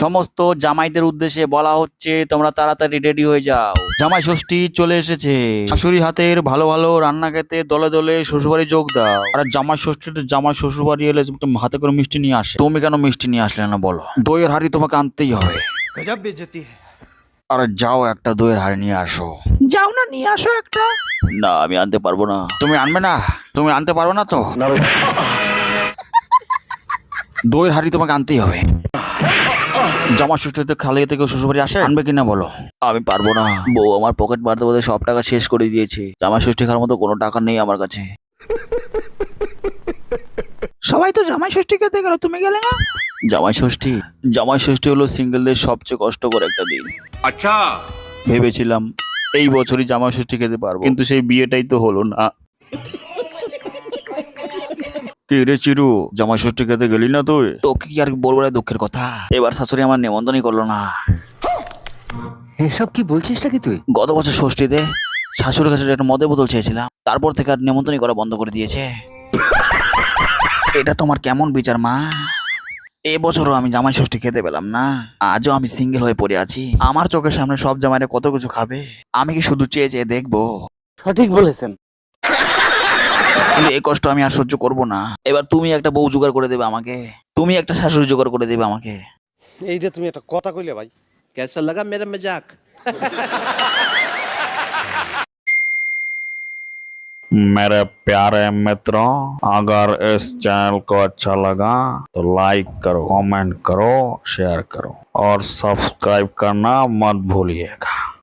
সমস্ত জামাইদের উদ্দেশ্যে বলা হচ্ছে তোমরা তাড়াতাড়ি রেডি হয়ে যাও, জামাই ষষ্ঠী চলে এসেছে। শাশুড়ি হাতের ভালো ভালো রান্না খেতে দলে দলে শ্বশুরবাড়ি যোগ দাও। আর জামাই ষষ্ঠীতে জামাই শ্বশুরবাড়ি এলে হাতে করে মিষ্টি নিয়ে আসে, তুমি কেন মিষ্টি নিয়ে আসলে না বলো? দইয়ের হাড়ি তোমাকে আনতেই হবে। गजब बेइज्जती है। আরে যাও একটা দইয়ের হাড়ি নিয়ে আসো। যাও না, নিয়ে আসো একটা। না আমি আনতে পারবো না। তুমি আনবে না? তুমি আনতে পারো না তো? দইয়ের হাড়ি তোমাকে আনতেই হবে। জামা ষষ্ঠীতে খালি থেকে শ্বশুরবাড়ি আসে, আনবে কিনা বলো? আমি পারবো না, বউ আমার পকেট মারতে মারতে সব টাকা শেষ করে দিয়েছে। জামা ষষ্ঠী খাওয়ার মতো কোনো টাকা নেই আমার কাছে। সবাই তো জামাই ষষ্ঠী খেতে গেল, তুমি গেলে না? জামাই ষষ্ঠী, জামাই ষষ্ঠী হলো সিঙ্গেলদের সবচেয়ে কষ্টকর একটা দিন। अच्छा ভেবেছিলাম এই বছরই জামাই ষষ্ঠী খেতে পারবো, কিন্তু সেই বিয়েটাই তো হলো না। কি রে চিরু, জামাই ষষ্ঠী খেতে গেলি না তুই? তোকে কি আর বলবো রে দুঃখের কথা, এবার শাশুড়ি আমার নেমন্তন্নই করলো না। এসব কি বলছিস নাকি তুই? গত বছর ষষ্ঠীতে শাশুড়ির কাছে একটা মদের বোতল চেয়েছিলাম, তারপর থেকে আর নেমন্তন্নই করা বন্ধ করে দিয়েছে। এটা তোমার কেমন বিচার মা? এবছরও আমি জামাই ষষ্ঠী খেতে পেলাম না, আজও আমি সিঙ্গেল হয়ে পড়ে আছি। আমার চোখের সামনে সব জামাইরা কত কিছু খাবে, আমি কি শুধু চেয়ে চেয়ে দেখবো? সঠিক বলেছেন। কিন্তু এই কষ্ট আমি আর সহ্য করবো না। এবার তুমি একটা বউ জোগাড় করে দেবে আমাকে, তুমি একটা শাশুড়ি জোগাড় করে দেবে আমাকে। এই যে তুমি একটা কথা কইলে ভাই कैसा लगा मेरा मजाक? मेरे प्यारे मित्रों, अगर इस चैनल को अच्छा लगा तो लाइक करो, कमेंट करो, शेयर करो और सब्सक्राइब करना मत भूलिएगा।